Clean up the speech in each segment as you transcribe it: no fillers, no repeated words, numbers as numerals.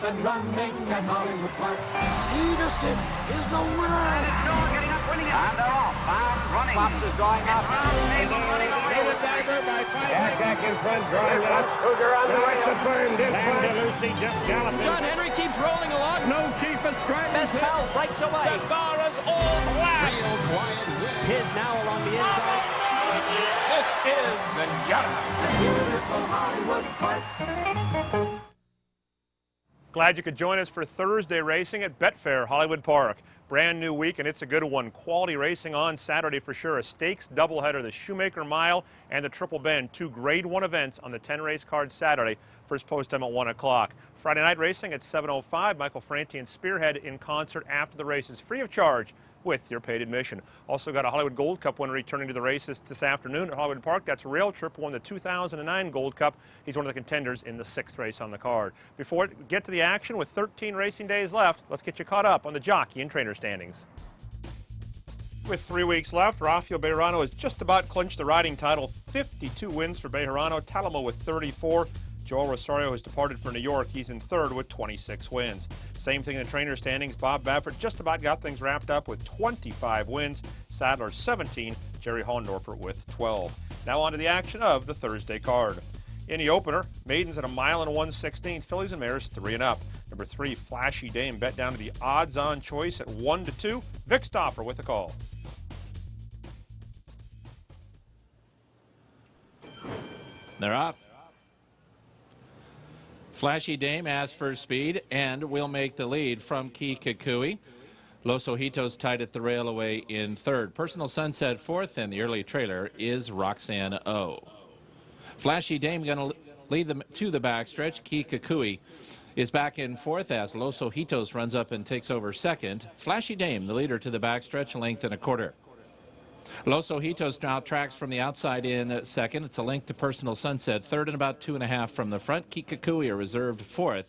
and running at Hollywood Park. Peterson is the winner. And it's Donna getting up, winning it. And they're off. Bound, running. Fox is drawing up. Mabel running away. Jack in front, drawing up. Hoover on the way. That's affirmed in front. Lucy just galloping. John Henry keeps rolling along. No chief is striding. Best pal breaks away. Savara's all black. Real quiet win. His now along the inside. This is the Hollywood Park. Glad you could join us for Thursday racing at Betfair Hollywood Park. Brand new week, and it's a good one. Quality racing on Saturday for sure. A stakes doubleheader, the Shoemaker Mile and the Triple Bend. Two Grade 1 events on the 10-race card Saturday. First post time at 1 o'clock. Friday night racing at 7:05. Michael Franti and Spearhead in concert after the races, free of charge with your paid admission. Also got a Hollywood Gold Cup winner returning to the races this afternoon at Hollywood Park. That's Rail Trip, won the 2009 Gold Cup. He's one of the contenders in the 6th race on the card. Before we get to the action, with 13 racing days left, let's get you caught up on the jockey and trainer standings. With 3 weeks left, Rafael Bejarano has just about clinched the riding title. 52 wins for Bejarano, Talamo with 34. Joel Rosario has departed for New York. He's in 3rd with 26 wins. Same thing in the trainer standings. Bob Baffert just about got things wrapped up with 25 wins. Sadler 17. Jerry Hohendorfer with 12. Now on to the action of the Thursday card. In the opener, maidens at a mile and 1/16. Fillies and mares 3 and up. Number 3, Flashy Dame, bet down to the odds-on choice at 1-2. Vic Stauffer with the call. They're off. Flashy Dame asks for speed and will make the lead from Kikakui. Los Ojitos tied at the rail away in 3rd. Personal Sunset 4th, and the early trailer is Roxanne O. Flashy Dame going to lead them to the backstretch. Kikakui is back in 4th as Los Ojitos runs up and takes over 2nd. Flashy Dame, the leader to the backstretch, a length and a quarter. Los Ojitos now tracks from the outside in 2nd. It's a length to Personal Sunset 3rd and about 2.5 from the front. Kikakui are reserved 4th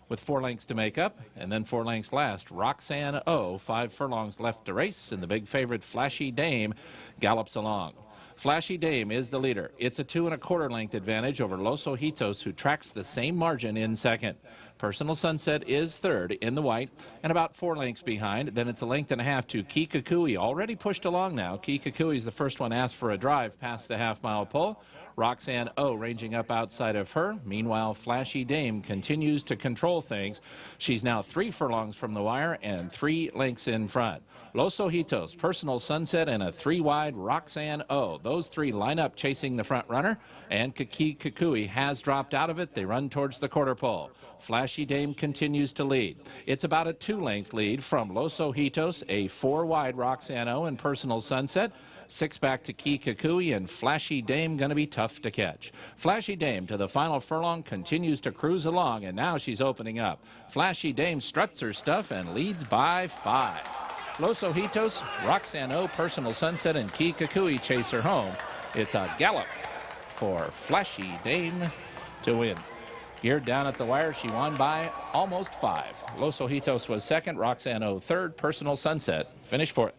with 4 lengths to make up, and then 4 lengths last. Roxanne O, 5 furlongs left to race, and the big favorite Flashy Dame gallops along. Flashy Dame is the leader. It's a 2 1/4 length advantage over Los Ojitos, who tracks the same margin in 2nd. Personal Sunset is 3rd in the white and about 4 lengths behind. Then it's a length and a half to Kikakui, already pushed along now. Kikakui is the first one asked for a drive past the half-mile pole. Roxanne O ranging up outside of her. Meanwhile, Flashy Dame continues to control things. She's now 3 furlongs from the wire and 3 lengths in front. Los Ojitos, Personal Sunset, and a 3-wide Roxanne O. Those 3 line up chasing the front runner, and Kikakui has dropped out of it. They run towards the quarter pole. Flashy Dame continues to lead. It's about a 2-length lead from Los Ojitos, a 4-wide Roxanne O and Personal Sunset. 6 back to Kikakui, and Flashy Dame going to be tough to catch. Flashy Dame to the final furlong continues to cruise along, and now she's opening up. Flashy Dame struts her stuff and leads by 5. Los Ojitos, Roxanne O, Personal Sunset, and Kikakui chase her home. It's a gallop for Flashy Dame to win. Geared down at the wire, she won by almost 5. Los Ojitos was 2nd, Roxanne O 3rd, Personal Sunset finished 4th.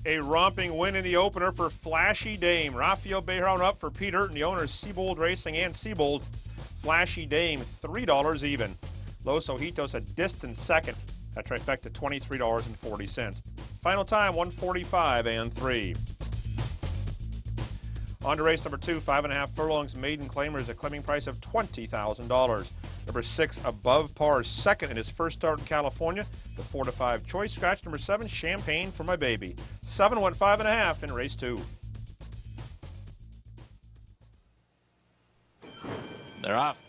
A romping win in the opener for Flashy Dame. Rafael Bejarano up for Peter, and the owners Sebold Racing and Sebold. Flashy Dame, $3 even. Los Ojitos a distant 2nd. That trifecta, $23.40. Final time, 1:45 and 3. On to race number 2, 5.5 furlongs. Maiden Claimer is a claiming price of $20,000. Number 6, Above Par, 2nd in his first start in California. The 4-5 choice scratch. Number 7, Champagne for My Baby. 7 went 5.5 in race 2. They're off.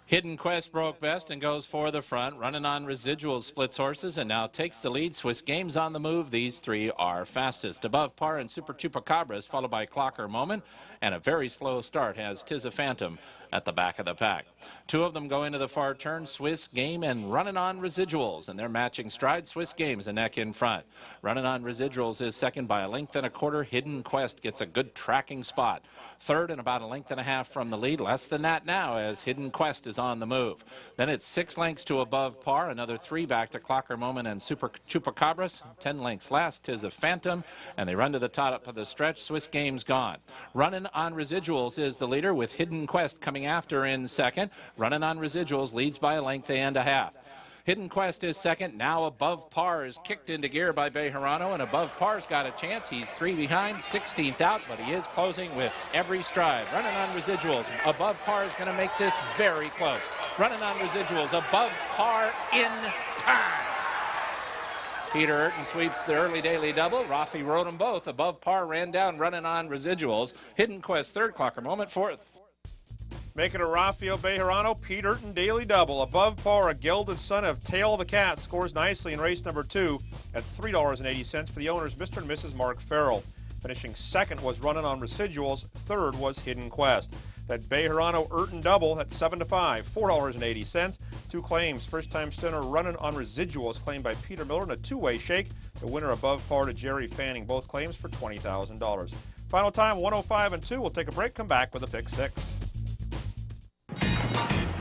Hidden Quest broke best and goes for the front. Running on Residual splits horses and now takes the lead. Swiss Games on the move. These 3 are fastest. Above Par and Super Chupacabras, followed by Clocker Moment. And a very slow start has Tis a Phantom at the back of the pack. 2 of them go into the far turn, Swiss Game and Running on Residuals, and they're matching stride. Swiss Game's a neck in front. Running on Residuals is 2nd by a length and a quarter. Hidden Quest gets a good tracking spot. 3rd and about a length and a half from the lead. Less than that now as Hidden Quest is on the move. Then it's 6 lengths to Above Par, another 3 back to Clocker Moment and Super Chupacabras. 10 lengths last, Tis a Phantom, and they run to the top of the stretch. Swiss Game's gone. Running on Residuals is the leader with Hidden Quest coming coming after in second. Running on residuals, leads by a length and a half. Hidden Quest is second. Now Above Par is kicked into gear by Bejarano, and Above Par's got a chance. He's 3 behind, 16th out, but he is closing with every stride. Running on residuals. Above Par is going to make this very close. Running on residuals. Above Par in time. Peter Eurton sweeps the early daily double. Rafi rode them both. Above Par ran down running on residuals. Hidden Quest third, Clocker Moment fourth. Making a Rafael Bejarano, Pete Eurton daily double. Above Par, a gelded son of Tail the Cat, scores nicely in race number 2 at $3.80 for the owners, Mr. and Mrs. Marc Ferrell. Finishing second was Running on Residuals. Third was Hidden Quest. That Bejarano Eurton double at 7 to 5, $4.80. 2 claims. First time stunner Running on Residuals claimed by Peter Miller in a two-way shake. The winner Above Par to Jerry Fanning. Both claims for $20,000. Final time 105 and 2. We'll take a break. Come back with a pick 6.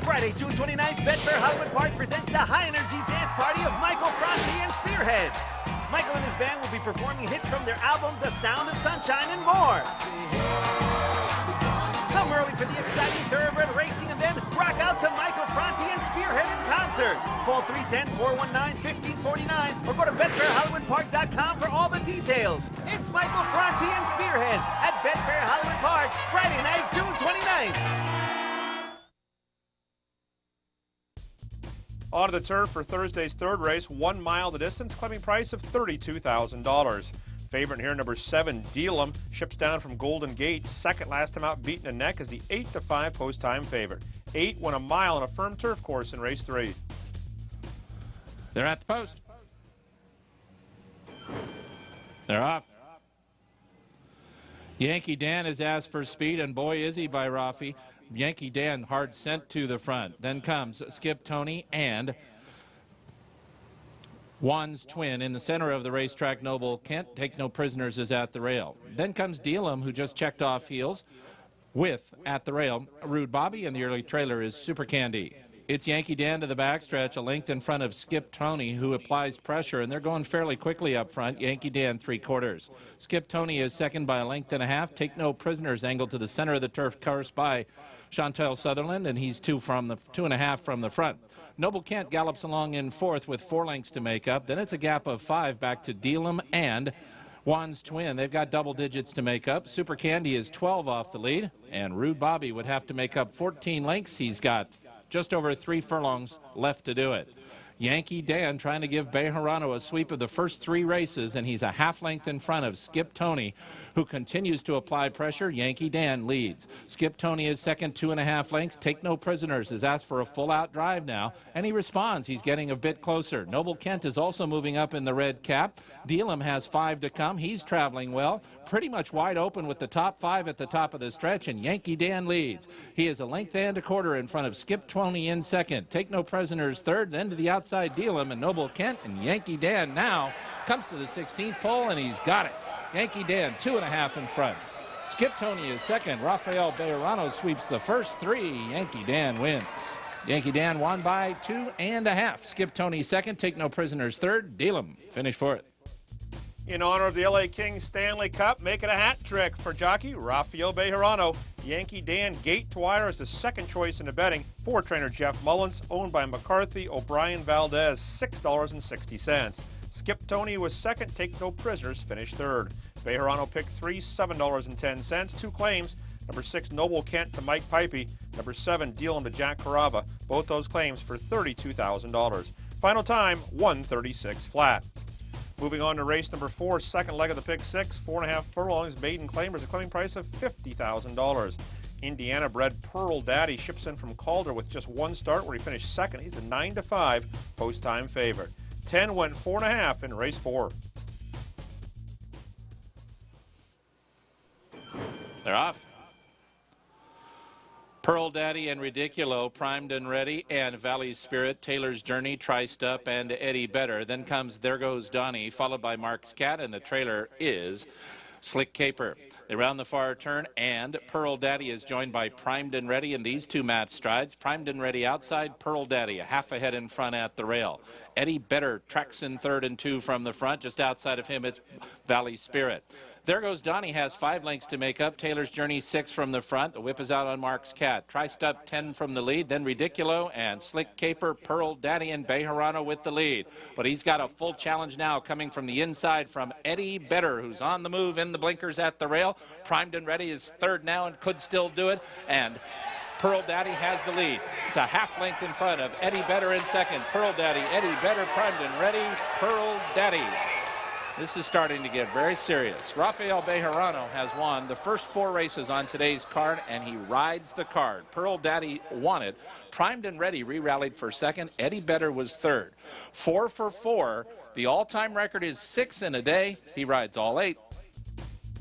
Friday, June 29th, Betfair Hollywood Park presents the high-energy dance party of Michael Franti and Spearhead. Michael and his band will be performing hits from their album, The Sound of Sunshine, and more. Come early for the exciting thoroughbred racing and then rock out to Michael Franti and Spearhead in concert. Call 310-419-1549 or go to BetfairHollywoodPark.com for all the details. It's Michael Franti and Spearhead at Betfair Hollywood Park, Friday night, June 29th. On to the turf for Thursday's third race, 1 mile the distance, claiming price of $32,000. Favorite here, number 7, Deal'em, ships down from Golden Gate. Second last time out, beaten a neck, is the 8 to 5 post time favorite. 8 won a mile on a firm turf course in race 3. They're at the post. They're off. Yankee Dan is asked for speed, and boy is he by Rafi. Yankee Dan hard sent to the front. Then comes Skip Tony and Juan's Twin in the center of the racetrack. Noble Kent, Take No Prisoners, is at the rail. Then comes Deal'em, who just checked off heels with at the rail Rude Bobby, and the early trailer is Super Candy. It's Yankee Dan to the backstretch, a length in front of Skip Tony, who applies pressure, and they're going fairly quickly up front. Yankee Dan 3/4. Skip Tony is second by a length and a half. Take No Prisoners angled to the center of the turf course by Chantel Sutherland, and he's 2.5 from the front. Noble Kent gallops along in fourth with 4 lengths to make up. Then it's a gap of 5 back to Deal'em and Juan's Twin. They've got double digits to make up. Super Candy is 12 off the lead, and Rude Bobby would have to make up 14 lengths. He's got just over 3 furlongs left to do it. Yankee Dan trying to give Bejarano a sweep of the first 3 races, and he's a half length in front of Skip Tony, who continues to apply pressure. Yankee Dan leads. Skip Tony is second, 2.5 lengths. Take No Prisoners is asked for a full out drive now, and he responds. He's getting a bit closer. Noble Kent is also moving up in the red cap. Deal'em has 5 to come. He's traveling well, pretty much wide open with the top 5 at the top of the stretch, and Yankee Dan leads. He is a length and a quarter in front of Skip Tony in second. Take No Prisoners third, then to the outside Deal'em and Noble Kent, and Yankee Dan now comes to the 16th pole, and he's got it. Yankee Dan 2.5 in front. Skip Tony is second. Rafael Bejarano sweeps the first 3. Yankee Dan wins. Yankee Dan won by 2.5. Skip Tony second. Take No Prisoners third. Deal'em finish fourth. In honor of the LA Kings Stanley Cup, making a hat trick for jockey Rafael Bejarano. Yankee Dan gate to wire is the second choice in the betting for trainer Jeff Mullins, owned by McCarthey, O'Brien, Valdez, $6.60. Skip Tony was second. Take No Prisoners finished third. Bejarano picked 3, $7.10. 2 claims. Number 6, Noble Kent to Mike Pipey. Number 7, Deal'em to Jack Carava. Both those claims for $32,000. Final time, 136 flat. Moving on to race number 4, second leg of the pick 6, 4.5 furlongs, maiden claimers, a claiming price of $50,000. Indiana-bred Pearl Daddy ships in from Calder with just 1 start where he finished second. He's a 9 to 5 post-time favorite. 10 went 4.5 in race 4. They're off. Pearl Daddy and Ridiculo primed and ready, and Valley's Spirit, Taylor's Journey, Tri-Stup, and Eddie Better. Then comes There Goes Donnie, followed by Marc's Cat, and the trailer is Slick Caper. They round the far turn, and Pearl Daddy is joined by Primed and Ready in these 2 match strides. Primed and Ready outside, Pearl Daddy a half ahead in front at the rail. Eddie Better tracks in third and 2 from the front. Just outside of him, it's Valley Spirit. There goes Donnie, has 5 lengths to make up. Taylor's Journey 6 from the front. The whip is out on Marc's Cat. Tri-Step 10 from the lead. Then Ridiculo and Slick Caper, Pearl Daddy, and Bejarano with the lead. But he's got a full challenge now coming from the inside from Eddie Better, who's on the move in the blinkers at the rail. Primed and Ready is third now and could still do it. And Pearl Daddy has the lead. It's a half length in front of Eddie Better in second. Pearl Daddy, Eddie Better, primed and ready. Pearl Daddy. This is starting to get very serious. Rafael Bejarano has won the first 4 races on today's card, and he rides the card. Pearl Daddy won it. Primed and Ready re-rallied for second. Eddie Better was third. 4 for 4. The all-time record is 6 in a day. He rides all 8.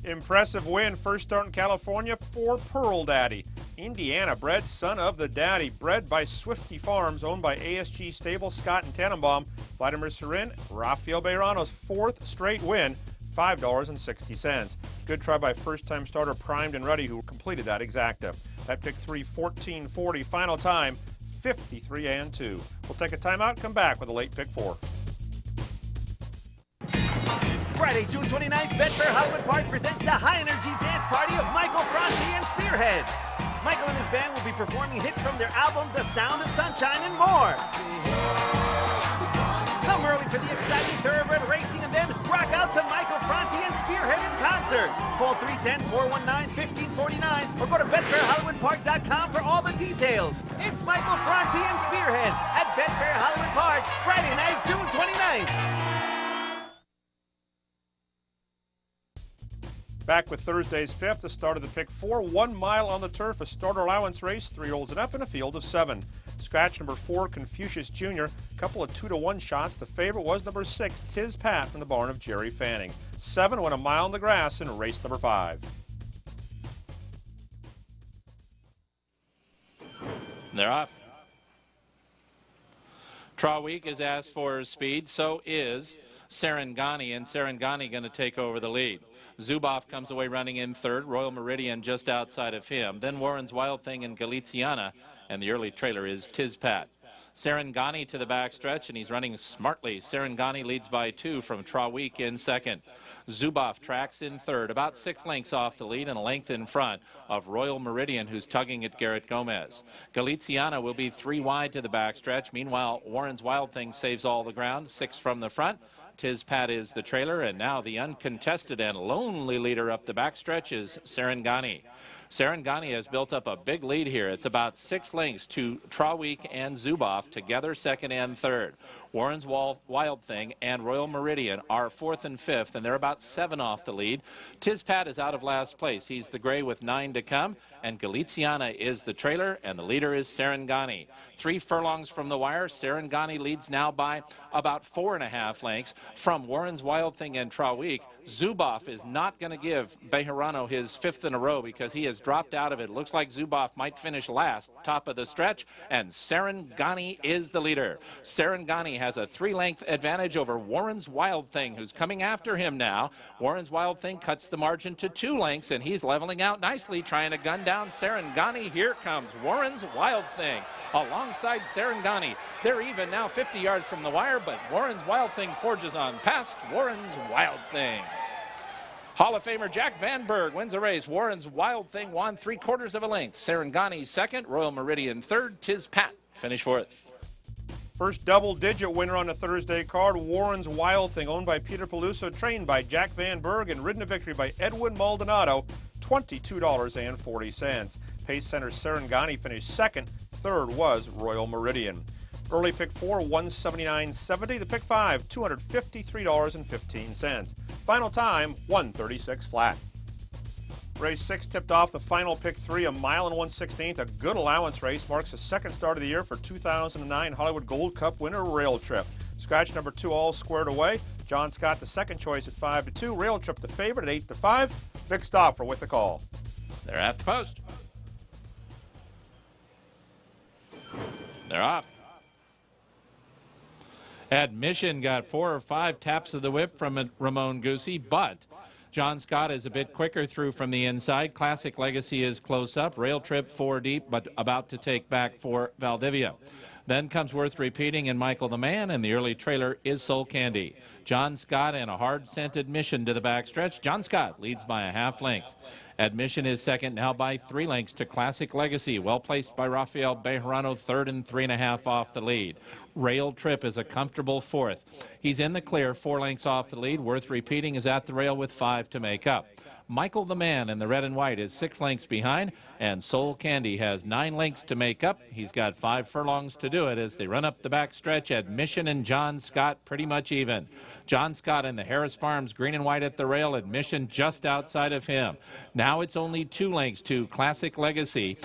Impressive win, first start in California for Pearl Daddy. Indiana bred, son of the daddy, bred by Swifty Farms, owned by ASG Stable, Scott and Tannenbaum. Vladimir Serin, Rafael Bejarano's 4th straight win, $5.60. Good try by first-time starter Primed and Ready, who completed that exacta. That pick 3, 14:40, final time, 53 and 2. We'll take a timeout, come back with a late pick 4. Friday, June 29th, Betfair Hollywood Park presents the high-energy dance party of Michael Franti and Spearhead. Michael and his band will be performing hits from their album, The Sound of Sunshine, and more. Come early for the exciting thoroughbred racing and then rock out to Michael Franti and Spearhead in concert. Call 310-419-1549 or go to BetfairHollywoodPark.com for all the details. It's Michael Franti and Spearhead at Betfair Hollywood Park, Friday night, June 29th. Back with Thursday's 5th, the start of the pick 4, 1 mile on the turf, a starter allowance race, 3-year-olds and up in a field of 7. Scratch number 4, Confucius Jr., couple of 2-to-1 shots. The favorite was number 6, Tiz Pat from the barn of Jerry Fanning. 7 went a mile on the grass in race number 5. They're off. Traweek is asked for speed, so is Serengani, and Serengani going to take over the lead. Zuboff comes away running in third. Royal Meridian just outside of him. Then Warren's Wild Thing and Galiciana, and the early trailer is Tizpat. Serengani to the backstretch, and he's running smartly. Serengani leads by 2 from Traweek in second. Zuboff tracks in third, about 6 lengths off the lead and a length in front of Royal Meridian, who's tugging at Garrett Gomez. Galiciana will be 3 wide to the backstretch. Meanwhile, Warren's Wild Thing saves all the ground, 6 from the front. Tizpat is the trailer, and now the uncontested and lonely leader up the backstretch is Serengani. Serengani has built up a big lead here. It's about 6 lengths to Traweek and Zuboff, together second and third. Warren's Wild Thing and Royal Meridian are 4th and 5th, and they're about 7 off the lead. Tizpat is out of last place. He's the gray with 9 to come, and Galiciana is the trailer, and the leader is Serengani. 3 furlongs from the wire. Serengani leads now by about 4.5 lengths from Warren's Wild Thing and Traweek. Zuboff is not going to give Bejarano his 5th in a row because he has dropped out of it. Looks like Zuboff might finish last, top of the stretch, and Serengani is the leader. Serengani has a 3-length advantage over Warren's Wild Thing, who's coming after him now. Warren's Wild Thing cuts the margin to 2 lengths, and he's leveling out nicely, trying to gun down Serengani. Here comes Warren's Wild Thing alongside Serengani. They're even now 50 yards from the wire, but Warren's Wild Thing forges on past Warren's Wild Thing. Hall of Famer Jack Van Berg wins the race. Warren's Wild Thing won 3/4 of a length. Serengani second, Royal Meridian third, Tizpat finish 4th. First double-digit winner on the Thursday card, Warren's Wild Thing, owned by Peter Peluso, trained by Jack Van Berg, and ridden to victory by Edwin Maldonado, $22.40. Pace Center Serengani finished second. Third was Royal Meridian. Early pick 4, $179.70. The pick 5, $253.15. Final time, 136 flat. Race 6 tipped off the final pick 3, a mile and 1/16. A good allowance race, marks the second start of the year for 2009 Hollywood Gold Cup winner Rail Trip. Scratch number 2 all squared away. John Scott the second choice at 5-2. Rail Trip the favorite at 8-5. Vic Stauffer with the call. They're at the post. They're off. Admission got 4 or 5 taps of the whip from Ramon Goosey, but John Scott is a bit quicker through from the inside. Classic Legacy is close up. Rail Trip 4 deep, but about to take back for Valdivia. Then comes Worth Repeating and Michael the Man, and the early trailer is Soul Candy. John Scott and a hard-scent Admission to the backstretch. John Scott leads by a half length. Admission is second now by 3 lengths to Classic Legacy, well placed by Rafael. Bejarano third and 3.5 off the lead. Rail Trip is a comfortable fourth. He's in the clear, 4 lengths off the lead. Worth Repeating is at the rail with 5 to make up. Michael the Man in the red and white is 6 lengths behind, and Soul Candy has 9 lengths to make up. He's got 5 furlongs to do it as they run up the backstretch. Admission and John Scott pretty much even. John Scott in the Harris Farms green and white at the rail. Admission just outside of him. Now it's only 2 lengths to Classic Legacy.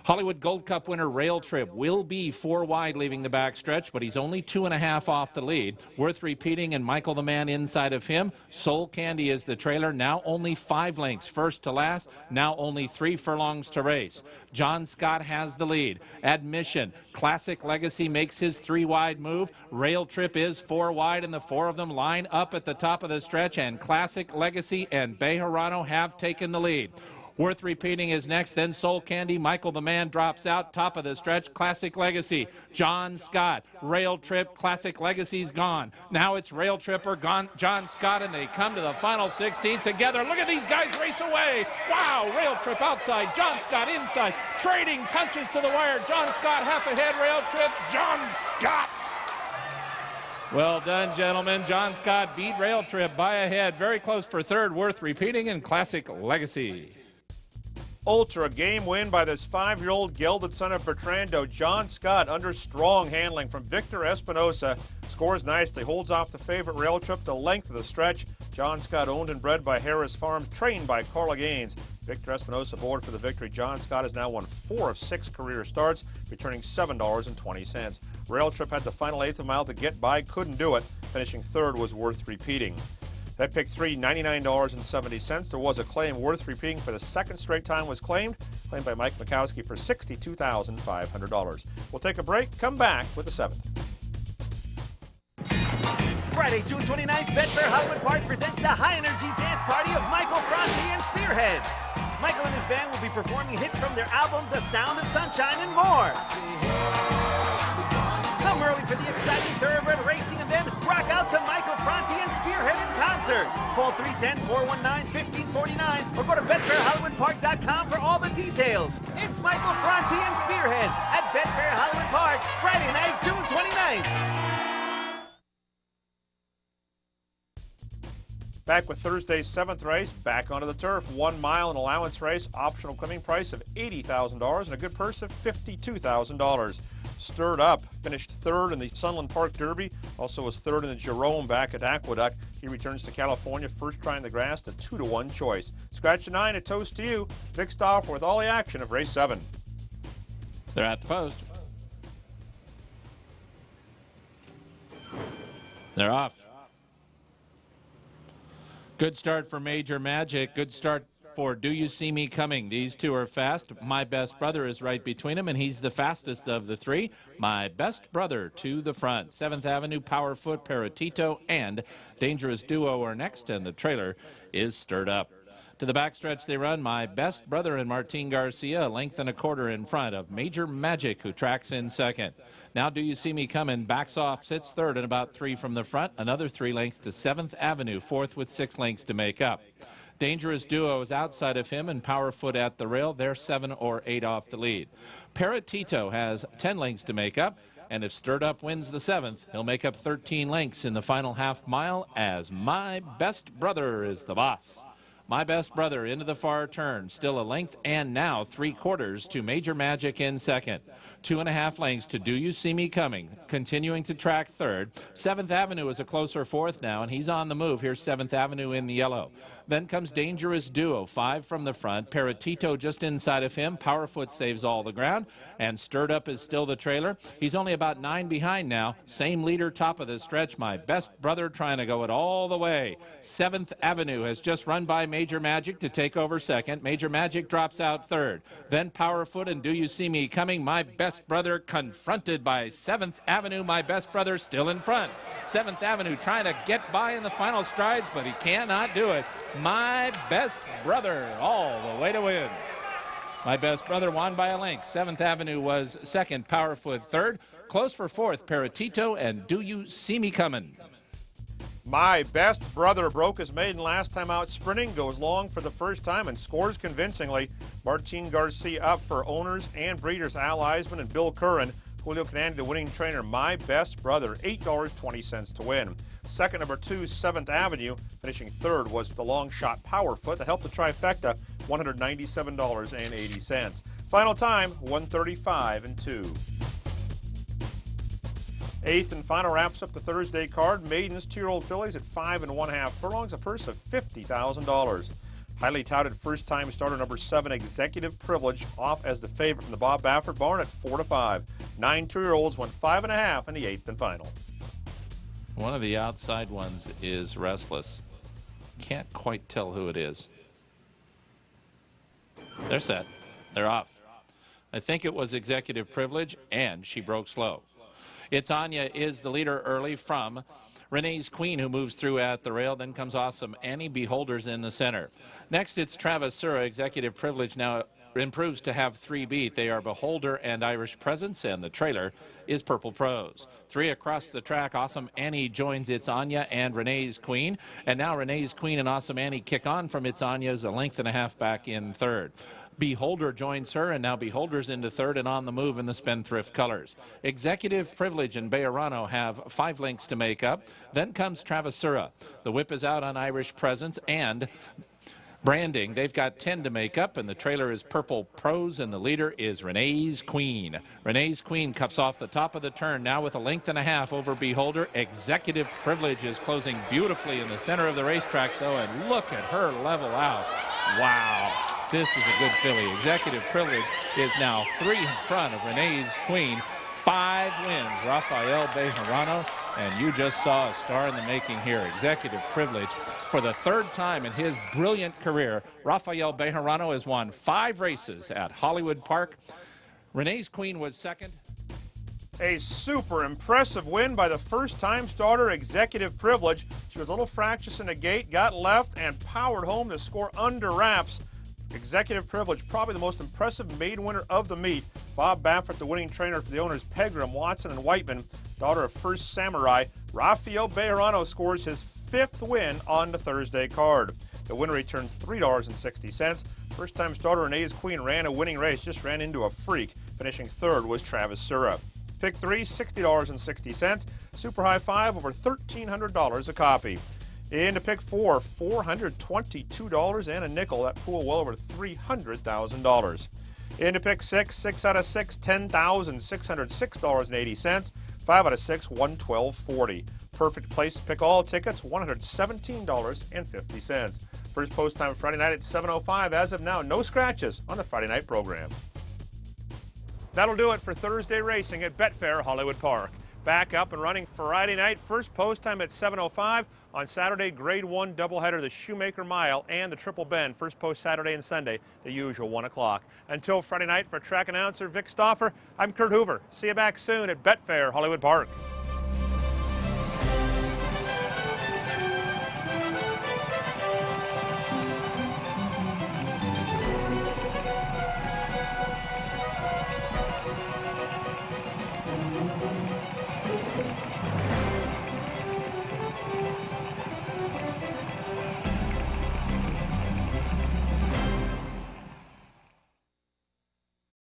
Hollywood Gold Cup winner Rail Trip will be 4 wide leaving the backstretch, but he's only 2.5 off the lead. Worth Repeating and Michael the Man inside of him. Soul Candy is the trailer, now only 5 lengths first to last, now only 3 furlongs to race. John Scott has the lead. Admission, Classic Legacy makes his 3 wide move. Rail Trip is 4 wide, and the 4 of them line up at the top of the stretch, and Classic Legacy and Bejarano have taken the lead. Worth Repeating is next, then Soul Candy. Michael the Man drops out, top of the stretch. Classic Legacy, John Scott, Rail Trip, Classic Legacy's gone. Now it's Rail Trip or gone, John Scott, and they come to the final 16 together. Look at these guys race away. Wow, Rail Trip outside, John Scott inside, trading punches to the wire. John Scott half ahead, Rail Trip, John Scott. Well done, gentlemen. John Scott beat Rail Trip by a head. Very close for third, Worth Repeating and Classic Legacy. Ultra game win by this 5-year-old gelded son of Bertrando. John Scott under strong handling from Victor Espinosa. Scores nicely, holds off the favorite Rail Trip the length of the stretch. John Scott owned and bred by Harris Farms, trained by Carla Gaines. Victor Espinosa aboard for the victory. John Scott has now won 4 of 6 career starts, returning $7.20. Rail Trip had the final 1/8 of a mile to get by, couldn't do it. Finishing third was Worth Repeating. That pick 3, $99.70. There was a claim. Worth Repeating for the 2nd straight time was claimed by Mike Mikowski for $62,500. We'll take a break, come back with the 7th. Friday, June 29th, Betfair Hollywood Park presents the high-energy dance party of Michael Franti and Spearhead. Michael and his band will be performing hits from their album, The Sound of Sunshine and more. Come early for the exciting thoroughbred racing and then rock out to Michael Franti and Spearhead in concert. Call 310-419-1549 or go to BetfairHollywoodPark.com for all the details. It's Michael Franti and Spearhead at Betfair Hollywood Park, Friday night, June 29th. Back with Thursday's 7th race, back onto the turf. 1 mile an allowance race, optional claiming price of $80,000 and a good purse of $52,000. Stirred Up finished 3rd in the Sunland Park Derby, also was 3rd in the Jerome back at Aqueduct. He returns to California, first trying the grass, the 2-to-1 choice. Scratch the 9, a toast to you. Vic Stauffer with all the action of race 7. They're at the post. They're off. Good start for Major Magic. Good start for Do You See Me Coming. These two are fast. My Best Brother is right between them, and he's the fastest of the 3. My Best Brother to the front. 7th Avenue, Powerfoot, Paratito, and Dangerous Duo are next, and the trailer is Stirred Up. To the backstretch they run My Best Brother and Martin Garcia, a length and a quarter in front of Major Magic, who tracks in 2nd. Now Do You See Me Coming backs off, sits 3rd and about 3 from the front. Another 3 lengths to 7th Avenue, 4th with 6 lengths to make up. Dangerous Duo is outside of him, and Powerfoot at the rail. They're 7 or 8 off the lead. Paratito has 10 lengths to make up, and if Stirred Up wins the 7th, he'll make up 13 lengths in the final half mile as My Best Brother is the boss. My Best Brother into the far turn, still a length and now 3/4 to Major Magic in 2nd. 2.5 lengths to Do You See Me Coming, continuing to track 3rd. 7th Avenue is a closer 4th now, and he's on the move. Here's 7th Avenue in the yellow. Then comes Dangerous Duo, 5 from the front. Paratito just inside of him. Powerfoot saves all the ground, and Stirred Up is still the trailer. He's only about 9 behind now. Same leader, top of the stretch. My Best Brother trying to go it all the way. 7th Avenue has just run by Major Magic to take over 2nd. Major Magic drops out 3rd. Then Powerfoot and Do You See Me Coming. My Best Brother confronted by 7th Avenue. My Best Brother still in front. 7th Avenue trying to get by in the final strides, but he cannot do it. My Best Brother all the way to win. My Best Brother won by a length. 7th Avenue was 2nd, Powerfoot 3rd. Close for fourth, Peritito and Do You See Me Comin'? My Best Brother broke his maiden last time out sprinting, goes long for the first time and scores convincingly. Martin Garcia up for owners and breeders Al Eisman and Bill Curran. Julio Canandi, the winning trainer, My Best Brother, $8.20 to win. Second, number 2, 7th Avenue. Finishing third was the long shot Powerfoot that helped the trifecta, $197.80. Final time, 135 and 2. Eighth and final wraps up the Thursday card. Maidens, 2-year-old fillies at 5 1/2 furlongs, a purse of $50,000. Highly touted first-time starter number 7, Executive Privilege, off as the favorite from the Bob Baffert barn at 4 5. 9 2-year-olds went 5 1/2 in the 8th and final. One of the outside ones is Restless. Can't quite tell who it is. They're set. They're off. I think it was Executive Privilege, and she broke slow. It's Anya is the leader early from Renee's Queen, who moves through at the rail. Then comes Awesome Annie, Beholders in the center. Next, it's Travis Sura. Executive Privilege now improves to have 3 beat. They are Beholder and Irish Presence, and the trailer is Purple Prose. 3 across the track, Awesome Annie joins It's Anya and Renee's Queen. And now Renee's Queen and Awesome Annie kick on from It's Anya's, a length and a half back in third. Beholder joins her, and now Beholder's into third and on the move in the Spendthrift colors. Executive Privilege and Bejarano have 5 lengths to make up. Then comes Travis Sura. The whip is out on Irish Presence and Branding. They've got 10 to make up, and the trailer is Purple Prose, and the leader is Renee's Queen. Renee's Queen cups off the top of the turn now with a length and a half over Beholder. Executive Privilege is closing beautifully in the center of the racetrack, though, and look at her level out. Wow. This is a good filly. Executive Privilege is now 3 in front of Renee's Queen. 5 wins, Rafael Bejarano, and you just saw a star in the making here. Executive Privilege, for the 3rd time in his brilliant career, Rafael Bejarano has won 5 races at Hollywood Park. Renee's Queen was second. A super impressive win by the first-time starter, Executive Privilege. She was a little fractious in the gate, got left, and powered home to score under wraps. Executive Privilege, probably the most impressive maiden winner of the meet. Bob Baffert, the winning trainer for the owners Pegram, Watson, and Whiteman, daughter of First Samurai. Rafael Bejarano scores his 5th win on the Thursday card. The winner returned $3.60. First-time starter Renee's Queen ran a winning race, just ran into a freak. Finishing third was Travis Sura. Pick 3, $60.60. Super High 5, over $1,300 a copy. Into pick 4, $422 and a nickel. That pool well over $300,000. Into pick 6, 6 out of 6, $10,606.80. 5 out of 6, $112.40. Perfect place to pick all tickets, $117.50. First post time Friday night at 7:05. As of now, no scratches on the Friday night program. That'll do it for Thursday racing at Betfair Hollywood Park. Back up and running Friday night. First post time at 7:05. On Saturday, Grade 1 doubleheader, the Shoemaker Mile and the Triple Bend. First post Saturday and Sunday, the usual 1 o'clock. Until Friday night, for track announcer Vic Stauffer, I'm Kurt Hoover. See you back soon at Betfair Hollywood Park.